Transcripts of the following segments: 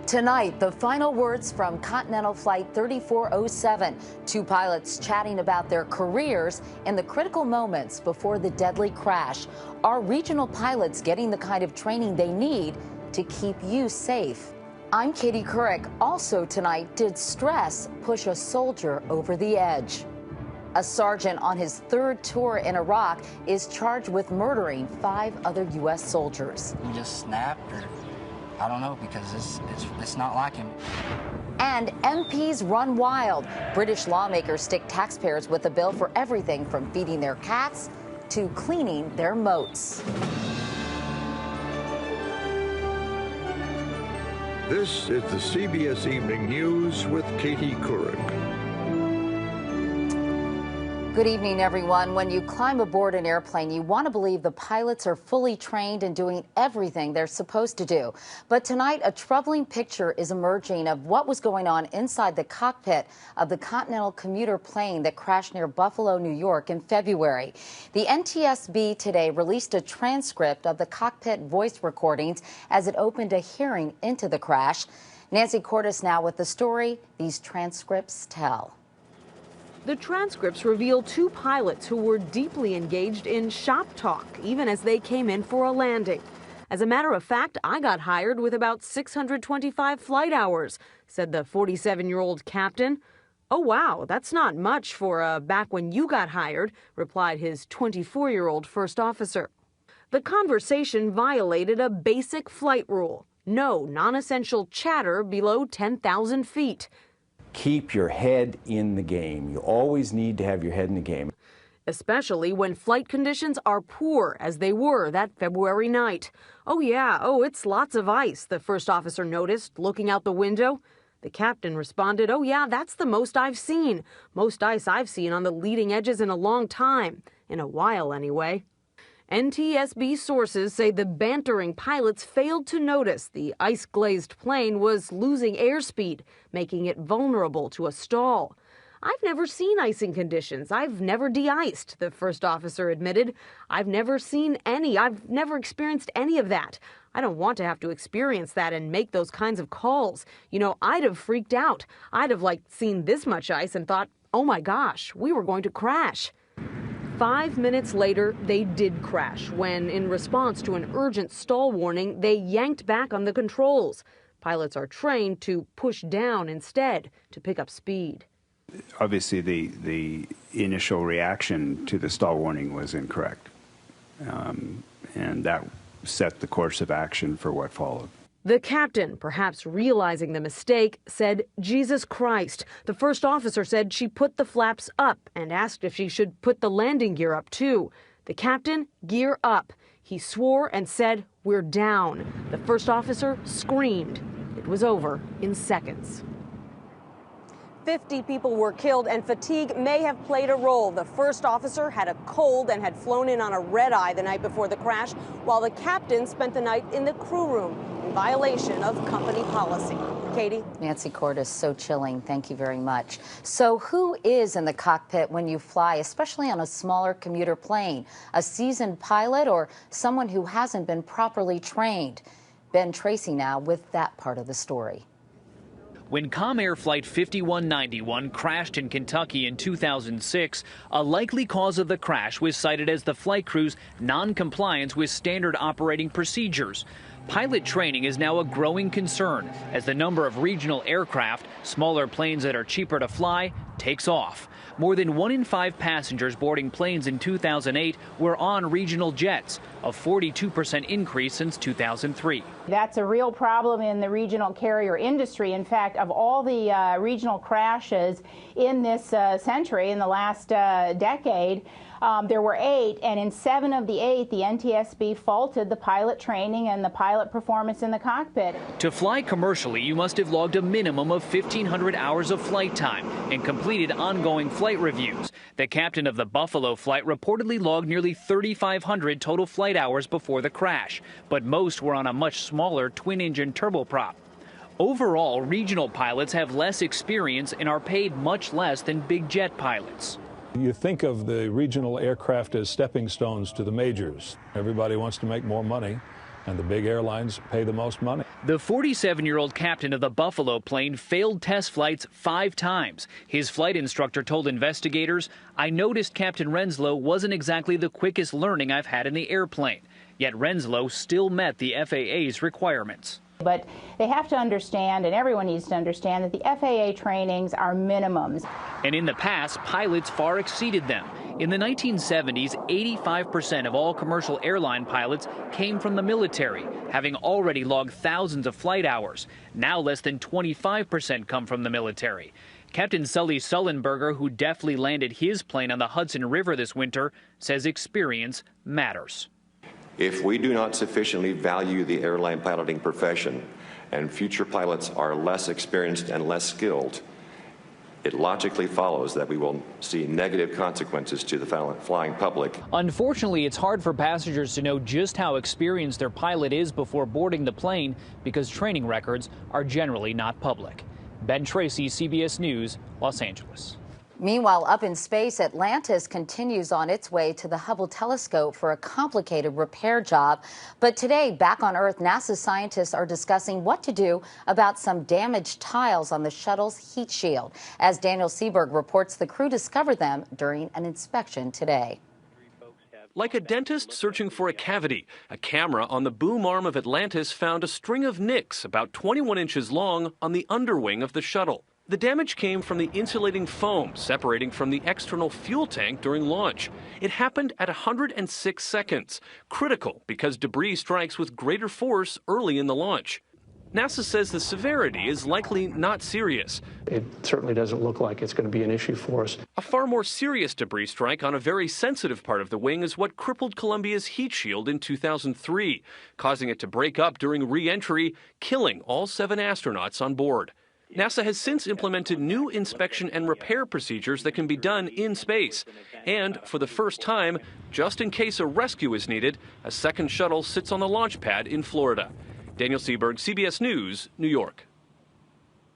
Tonight, the final words from Continental Flight 3407. Two pilots chatting about their careers in the critical moments before the deadly crash. Are regional pilots getting the kind of training they need to keep you safe? I'm Katie Couric. Also tonight, did stress push a soldier over the edge? A sergeant on his third tour in Iraq is charged with murdering 5 other U.S. soldiers. He just snapped, or I don't know, because it's not like him. And MPs run wild. British lawmakers stick taxpayers with a bill for everything from feeding their cats to cleaning their moats. This is the CBS Evening News with Katie Couric. Good evening, everyone. When you climb aboard an airplane, you want to believe the pilots are fully trained and doing everything they're supposed to do. But tonight, a troubling picture is emerging of what was going on inside the cockpit of the Continental commuter plane that crashed near Buffalo, New York in February. The NTSB today released a transcript of the cockpit voice recordings as it opened a hearing into the crash. Nancy Cordes now with the story these transcripts tell. The transcripts reveal 2 pilots who were deeply engaged in shop talk, even as they came in for a landing. As a matter of fact, I got hired with about 625 flight hours, said the 47-year-old captain. Oh, wow, that's not much for back when you got hired, replied his 24-year-old first officer. The conversation violated a basic flight rule. No non-essential chatter below 10,000 feet. Keep your head in the game. You always need to have your head in the game. Especially when flight conditions are poor, as they were that February night. Oh, yeah, it's lots of ice, the first officer noticed, looking out the window. The captain responded, oh, yeah, that's the most I've seen. Most ice I've seen on the leading edges in a long time. In a while, anyway. NTSB sources say the bantering pilots failed to notice the ice-glazed plane was losing airspeed, making it vulnerable to a stall. I've never seen icing conditions. I've never de-iced, the first officer admitted. I've never experienced any of that. I don't want to have to experience that and make those kinds of calls. You know, I'd have freaked out. I'd have seen this much ice and thought, oh my gosh, we were going to crash. 5 minutes later, they did crash when, in response to an urgent stall warning, they yanked back on the controls. Pilots are trained to push down instead to pick up speed. Obviously, the initial reaction to the stall warning was incorrect, and that set the course of action for what followed. The captain, perhaps realizing the mistake, said, Jesus Christ. The first officer said she put the flaps up and asked if she should put the landing gear up, too. The captain, gear up. He swore and said, we're down. The first officer screamed. It was over in seconds. 50 people were killed, and fatigue may have played a role. The first officer had a cold and had flown in on a red-eye the night before the crash, while the captain spent the night in the crew room in violation of company policy. Katie? Nancy Cordes, so chilling. Thank you very much. So who is in the cockpit when you fly, especially on a smaller commuter plane? A seasoned pilot or someone who hasn't been properly trained? Ben Tracy now with that part of the story. When Comair Flight 5191 crashed in Kentucky in 2006, a likely cause of the crash was cited as the flight crew's non-compliance with standard operating procedures. Pilot training is now a growing concern as the number of regional aircraft, smaller planes that are cheaper to fly, takes off. More than 1 in 5 passengers boarding planes in 2008 were on regional jets, a 42% increase since 2003. That's a real problem in the regional carrier industry. In fact, of all the regional crashes in this century, in the last decade, there were 8, and in 7 of the 8, the NTSB faulted the pilot training and the pilot performance in the cockpit. To fly commercially, you must have logged a minimum of 1,500 hours of flight time and completed ongoing flight reviews. The captain of the Buffalo flight reportedly logged nearly 3,500 total flight hours before the crash, but most were on a much smaller twin-engine turboprop. Overall, regional pilots have less experience and are paid much less than big jet pilots. You think of the regional aircraft as stepping stones to the majors. Everybody wants to make more money, and the big airlines pay the most money. The 47-year-old captain of the Buffalo plane failed test flights 5 times. His flight instructor told investigators, "I noticed Captain Renslow wasn't exactly the quickest learning I've had in the airplane." Yet Renslow still met the FAA's requirements. But they have to understand, and everyone needs to understand, that the FAA trainings are minimums. And in the past, pilots far exceeded them. In the 1970s, 85% of all commercial airline pilots came from the military, having already logged thousands of flight hours. Now less than 25% come from the military. Captain Sully Sullenberger, who deftly landed his plane on the Hudson River this winter, says experience matters. If we do not sufficiently value the airline piloting profession and future pilots are less experienced and less skilled, it logically follows that we will see negative consequences to the flying public. Unfortunately, it's hard for passengers to know just how experienced their pilot is before boarding the plane because training records are generally not public. Ben Tracy, CBS News, Los Angeles. Meanwhile, up in space, Atlantis continues on its way to the Hubble telescope for a complicated repair job. But today, back on Earth, NASA scientists are discussing what to do about some damaged tiles on the shuttle's heat shield. As Daniel Seberg reports, the crew discovered them during an inspection today. Like a dentist searching for a cavity, a camera on the boom arm of Atlantis found a string of nicks about 21 inches long on the underwing of the shuttle. The damage came from the insulating foam separating from the external fuel tank during launch. It happened at 106 seconds, critical because debris strikes with greater force early in the launch. NASA says the severity is likely not serious. It certainly doesn't look like it's going to be an issue for us. A far more serious debris strike on a very sensitive part of the wing is what crippled Columbia's heat shield in 2003, causing it to break up during re-entry, killing all 7 astronauts on board. NASA has since implemented new inspection and repair procedures that can be done in space. And for the first time, just in case a rescue is needed, a second shuttle sits on the launch pad in Florida. Daniel Seberg, CBS News, New York.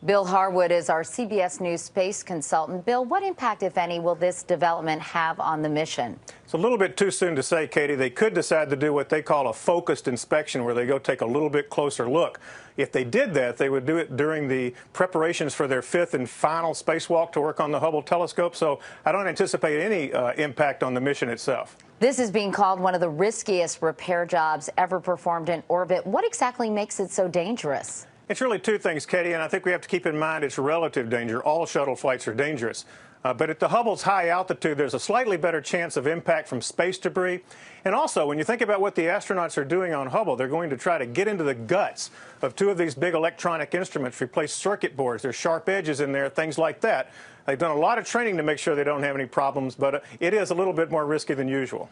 Bill Harwood is our CBS News space consultant. Bill, what impact, if any, will this development have on the mission? It's a little bit too soon to say, Katie. They could decide to do what they call a focused inspection, where they go take a little bit closer look. If they did that, they would do it during the preparations for their 5th and final spacewalk to work on the Hubble telescope. So I don't anticipate any impact on the mission itself. This is being called one of the riskiest repair jobs ever performed in orbit. What exactly makes it so dangerous? It's really 2 things, Katie, and I think we have to keep in mind it's relative danger. All shuttle flights are dangerous. But at the Hubble's high altitude, there's a slightly better chance of impact from space debris. And also, when you think about what the astronauts are doing on Hubble, they're going to try to get into the guts of 2 of these big electronic instruments, replace circuit boards. There's sharp edges in there, things like that. They've done a lot of training to make sure they don't have any problems, but it is a little bit more risky than usual.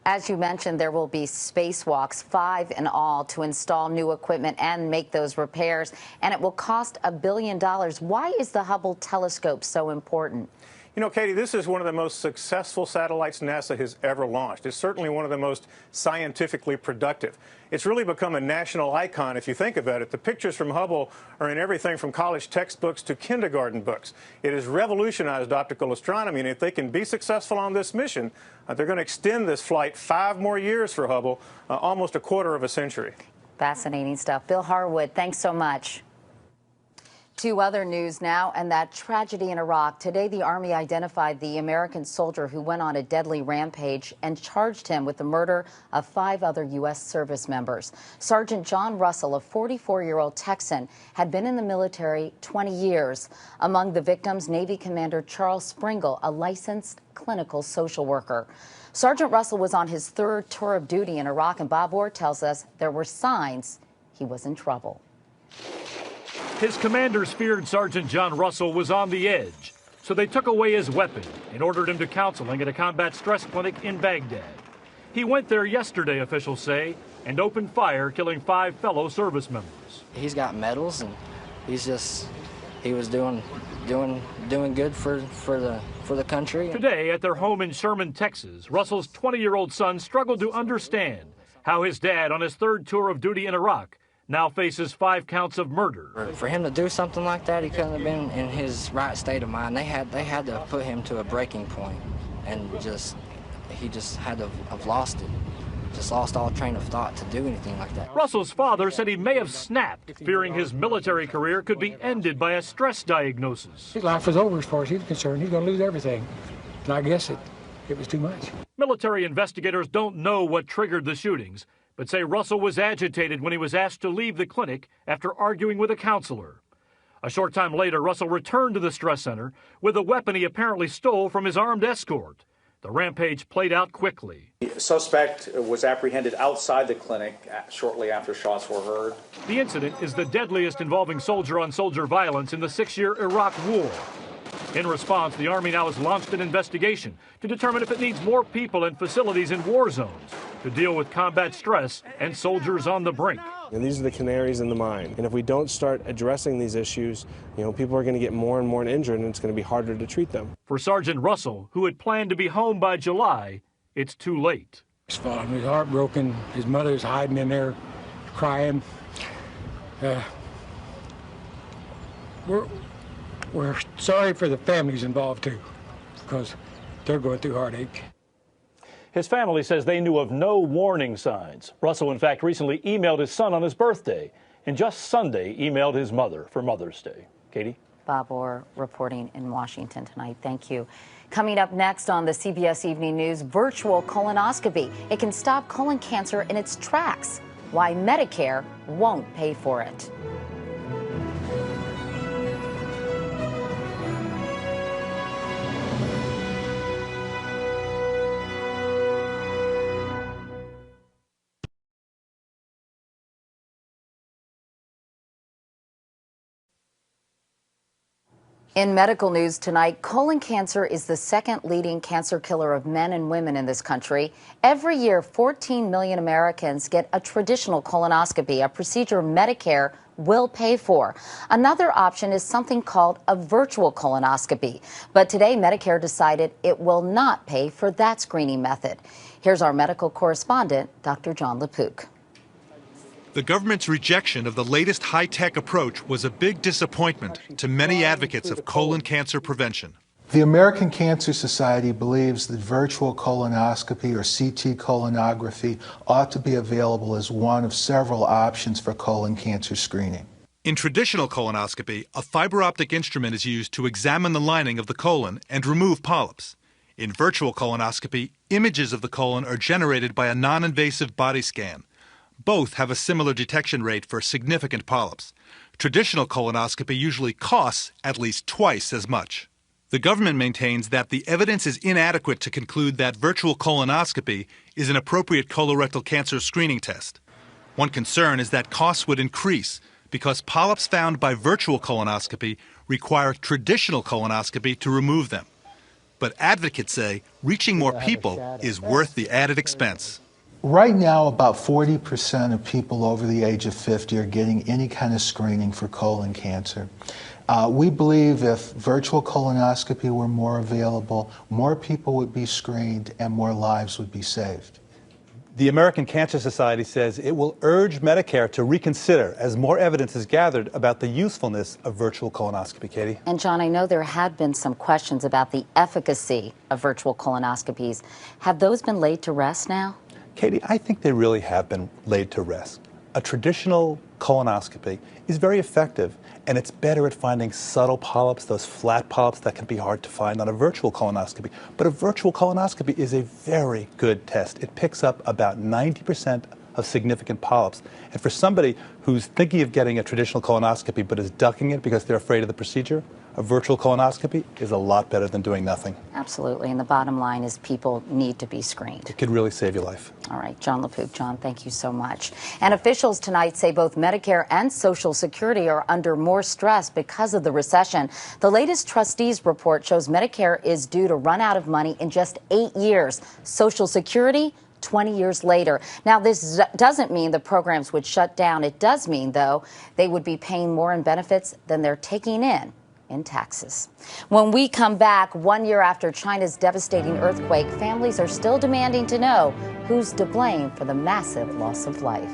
As you mentioned, there will be spacewalks, 5 in all, to install new equipment and make those repairs, and it will cost $1 billion. Why is the Hubble telescope so important? You know, Katie, this is one of the most successful satellites NASA has ever launched. It's certainly one of the most scientifically productive. It's really become a national icon if you think about it. The pictures from Hubble are in everything from college textbooks to kindergarten books. It has revolutionized optical astronomy, and if they can be successful on this mission, they're going to extend this flight 5 more years for Hubble, almost a quarter of a century. Fascinating stuff. Bill Harwood, thanks so much. To other news now, and that tragedy in Iraq. Today, the Army identified the American soldier who went on a deadly rampage and charged him with the murder of 5 other U.S. service members. Sergeant John Russell, a 44-year-old Texan, had been in the military 20 years. Among the victims, Navy Commander Charles Springle, a licensed clinical social worker. Sergeant Russell was on his 3rd tour of duty in Iraq, and Bob Orr tells us there were signs he was in trouble. His commanders feared Sergeant John Russell was on the edge, so they took away his weapon and ordered him to counseling at a combat stress clinic in Baghdad. He went there yesterday, officials say, and opened fire, killing 5 fellow service members. He's got medals, and he was doing good for the country. Today, at their home in Sherman, Texas, Russell's 20-year-old son struggled to understand how his dad, on his 3rd tour of duty in Iraq, now faces 5 counts of murder. For him to do something like that, he couldn't have been in his right state of mind. They had to put him to a breaking point, and he just had to have lost it. just lost all train of thought to do anything like that. Russell's father said he may have snapped, fearing his military career could be ended by a stress diagnosis. His life was over as far as he's concerned. He's going to lose everything. And I guess it was too much. Military investigators don't know what triggered the shootings, but say Russell was agitated when he was asked to leave the clinic after arguing with a counselor. A short time later, Russell returned to the stress center with a weapon he apparently stole from his armed escort. The rampage played out quickly. The suspect was apprehended outside the clinic shortly after shots were heard. The incident is the deadliest involving soldier-on-soldier violence in the 6-year Iraq War. In response, the Army now has launched an investigation to determine if it needs more people and facilities in war zones to deal with combat stress and soldiers on the brink. And these are the canaries in the mine. And if we don't start addressing these issues, people are going to get more and more injured, and it's going to be harder to treat them. For Sergeant Russell, who had planned to be home by July, it's too late. He's heartbroken. His mother's hiding in there, crying. We're sorry for the families involved, too, because they're going through heartache. His family says they knew of no warning signs. Russell, in fact, recently emailed his son on his birthday, and just Sunday emailed his mother for Mother's Day. Katie? Bob Orr reporting in Washington tonight. Thank you. Coming up next on the CBS Evening News, virtual colonoscopy. It can stop colon cancer in its tracks. Why Medicare won't pay for it. In medical news tonight, colon cancer is the second leading cancer killer of men and women in this country. Every year, 14 million Americans get a traditional colonoscopy, a procedure Medicare will pay for. Another option is something called a virtual colonoscopy. But today, Medicare decided it will not pay for that screening method. Here's our medical correspondent, Dr. John LaPook. The government's rejection of the latest high-tech approach was a big disappointment to many advocates of colon cancer prevention. The American Cancer Society believes that virtual colonoscopy or CT colonography ought to be available as one of several options for colon cancer screening. In traditional colonoscopy, a fiber optic instrument is used to examine the lining of the colon and remove polyps. In virtual colonoscopy, images of the colon are generated by a non-invasive body scan. Both have a similar detection rate for significant polyps. Traditional colonoscopy usually costs at least twice as much. The government maintains that the evidence is inadequate to conclude that virtual colonoscopy is an appropriate colorectal cancer screening test. One concern is that costs would increase because polyps found by virtual colonoscopy require traditional colonoscopy to remove them. But advocates say reaching more people is worth the added expense. Right now, about 40% of people over the age of 50 are getting any kind of screening for colon cancer. We believe if virtual colonoscopy were more available, more people would be screened and more lives would be saved. The American Cancer Society says it will urge Medicare to reconsider as more evidence is gathered about the usefulness of virtual colonoscopy. Katie? And John, I know there had been some questions about the efficacy of virtual colonoscopies. Have those been laid to rest now? Katie, I think they really have been laid to rest. A traditional colonoscopy is very effective, and it's better at finding subtle polyps, those flat polyps that can be hard to find on a virtual colonoscopy. But a virtual colonoscopy is a very good test. It picks up about 90% of significant polyps. And for somebody who's thinking of getting a traditional colonoscopy but is ducking it because they're afraid of the procedure, a virtual colonoscopy is a lot better than doing nothing. Absolutely. And the bottom line is people need to be screened. It could really save your life. All right. John LaPook. John, thank you so much. And officials tonight say both Medicare and Social Security are under more stress because of the recession. The latest trustees report shows Medicare is due to run out of money in just 8 years. Social Security, 20 years later. Now, this doesn't mean the programs would shut down. It does mean, though, they would be paying more in benefits than they're taking in taxes. When we come back, 1 year after China's devastating earthquake, families are still demanding to know who's to blame for the massive loss of life.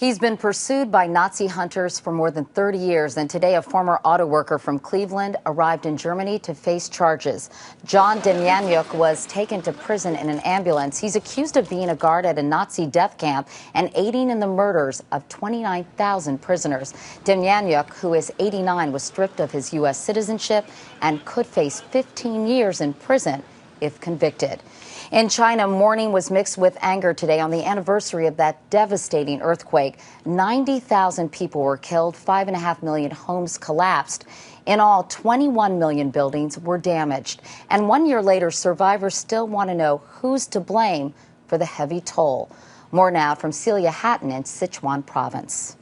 He's been pursued by Nazi hunters for more than 30 years, and today a former auto worker from Cleveland arrived in Germany to face charges. John Demjanjuk was taken to prison in an ambulance. He's accused of being a guard at a Nazi death camp and aiding in the murders of 29,000 prisoners. Demjanjuk, who is 89, was stripped of his U.S. citizenship and could face 15 years in prison if convicted. In China, mourning was mixed with anger today on the anniversary of that devastating earthquake. 90,000 people were killed, 5.5 million homes collapsed. In all, 21 million buildings were damaged. And 1 year later, survivors still want to know who's to blame for the heavy toll. More now from Celia Hatton in Sichuan province.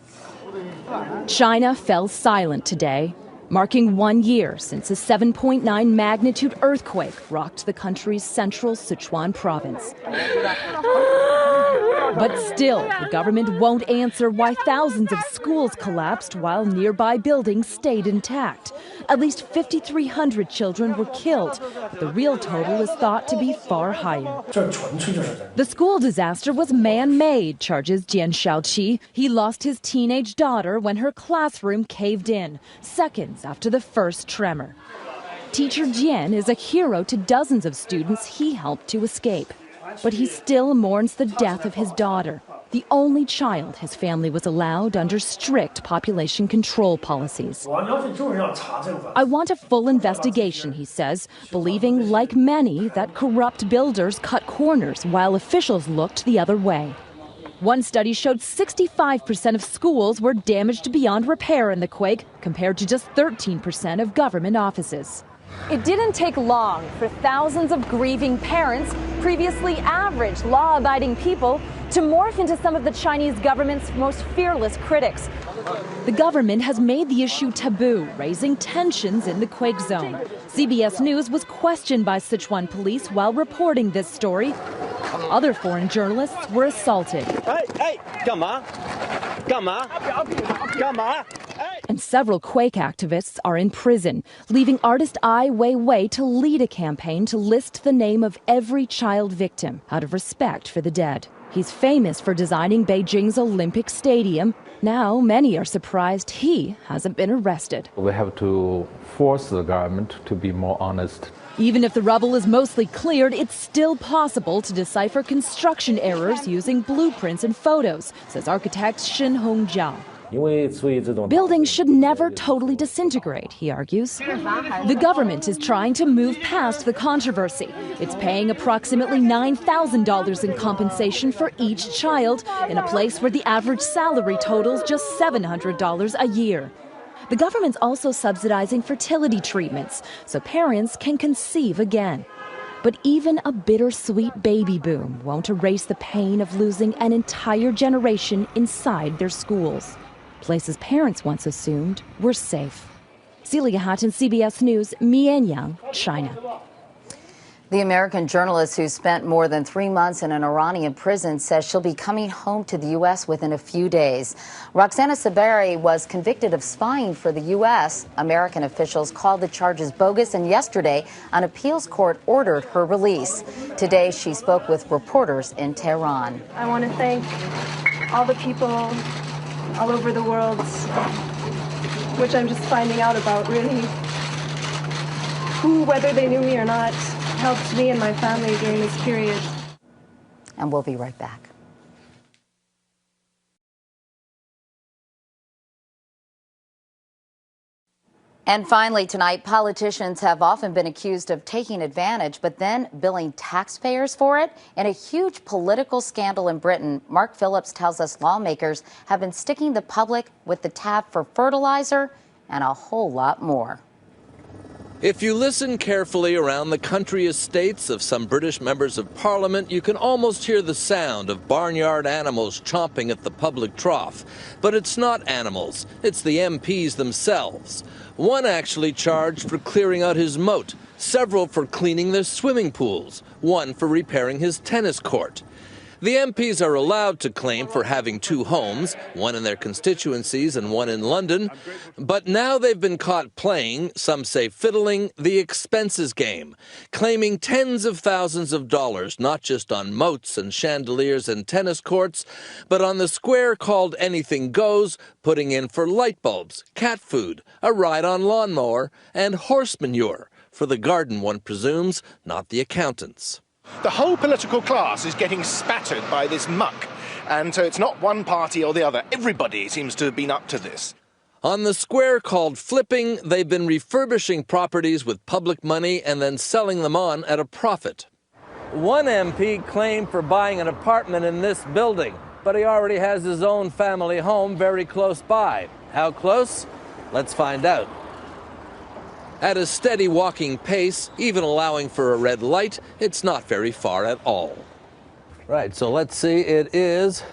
China fell silent today, marking 1 year since a 7.9 magnitude earthquake rocked the country's central Sichuan province. But still, the government won't answer why thousands of schools collapsed while nearby buildings stayed intact. At least 5,300 children were killed. The real total is thought to be far higher. The school disaster was man-made, charges Jian Shaoqi. He lost his teenage daughter when her classroom caved in, seconds after the first tremor. Teacher Jian is a hero to dozens of students he helped to escape. But he still mourns the death of his daughter, the only child his family was allowed under strict population control policies. I want a full investigation, he says, believing, like many, that corrupt builders cut corners while officials looked the other way. One study showed 65% of schools were damaged beyond repair in the quake, compared to just 13% of government offices. It didn't take long for thousands of grieving parents, previously average, law-abiding people, to morph into some of the Chinese government's most fearless critics. The government has made the issue taboo, raising tensions in the quake zone. CBS News was questioned by Sichuan police while reporting this story. Other foreign journalists were assaulted. And several quake activists are in prison, leaving artist Ai Weiwei to lead a campaign to list the name of every child victim out of respect for the dead. He's famous for designing Beijing's Olympic Stadium. Now, many are surprised he hasn't been arrested. We have to force the government to be more honest. Even if the rubble is mostly cleared, it's still possible to decipher construction errors using blueprints and photos, says architect Shen Hongjiao. Buildings should never totally disintegrate, he argues. The government is trying to move past the controversy. It's paying approximately $9,000 in compensation for each child in a place where the average salary totals just $700 a year. The government's also subsidizing fertility treatments so parents can conceive again. But even a bittersweet baby boom won't erase the pain of losing an entire generation inside their schools. Places parents once assumed were safe. Celia Hatton, CBS News, Mianyang, China. The American journalist who spent more than 3 months in an Iranian prison says she'll be coming home to the U.S. within a few days. Roxana Saberi was convicted of spying for the U.S. American officials called the charges bogus, and yesterday an appeals court ordered her release. Today she spoke with reporters in Tehran. I want to thank all the people all over the world, which I'm just finding out about, really, who, whether they knew me or not, helped me and my family during this period. And we'll be right back. And finally tonight, politicians have often been accused of taking advantage, but then billing taxpayers for it. In a huge political scandal in Britain, Mark Phillips tells us lawmakers have been sticking the public with the tab for fertilizer and a whole lot more. If you listen carefully around the country estates of some British members of Parliament, you can almost hear the sound of barnyard animals chomping at the public trough. But it's not animals, it's the MPs themselves. One actually charged for clearing out his moat, several for cleaning their swimming pools, one for repairing his tennis court. The MPs are allowed to claim for having two homes, one in their constituencies and one in London. But now they've been caught playing, some say fiddling, the expenses game, claiming tens of thousands of dollars, not just on moats and chandeliers and tennis courts, but on the square called Anything Goes, putting in for light bulbs, cat food, a ride on lawnmower, and horse manure. For the garden, one presumes, not the accountants. The whole political class is getting spattered by this muck, and so it's not one party or the other. Everybody seems to have been up to this. On the square called Flipping, they've been refurbishing properties with public money and then selling them on at a profit. One MP claimed for buying an apartment in this building, but he already has his own family home very close by. How close? Let's find out. At a steady walking pace, even allowing for a red light, it's not very far at all. Right, so let's see, it is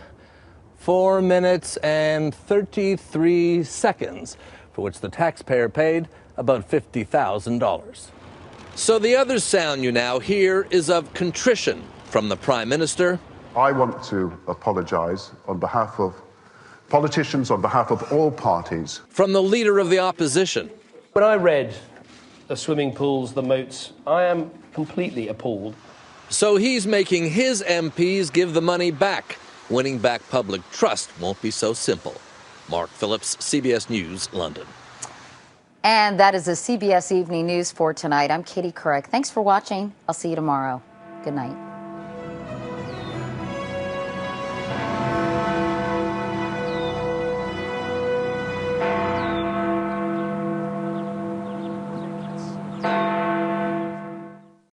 4 minutes and 33 seconds, for which the taxpayer paid about $50,000. So the other sound you now hear is of contrition from the Prime Minister. I want to apologize on behalf of politicians, on behalf of all parties. From the Leader of the Opposition. When I read the swimming pools, the moats, I am completely appalled. So he's making his MPs give the money back. Winning back public trust won't be so simple. Mark Phillips, CBS News, London. And that is the CBS Evening News for tonight. I'm Katie Couric. Thanks for watching. I'll see you tomorrow. Good night.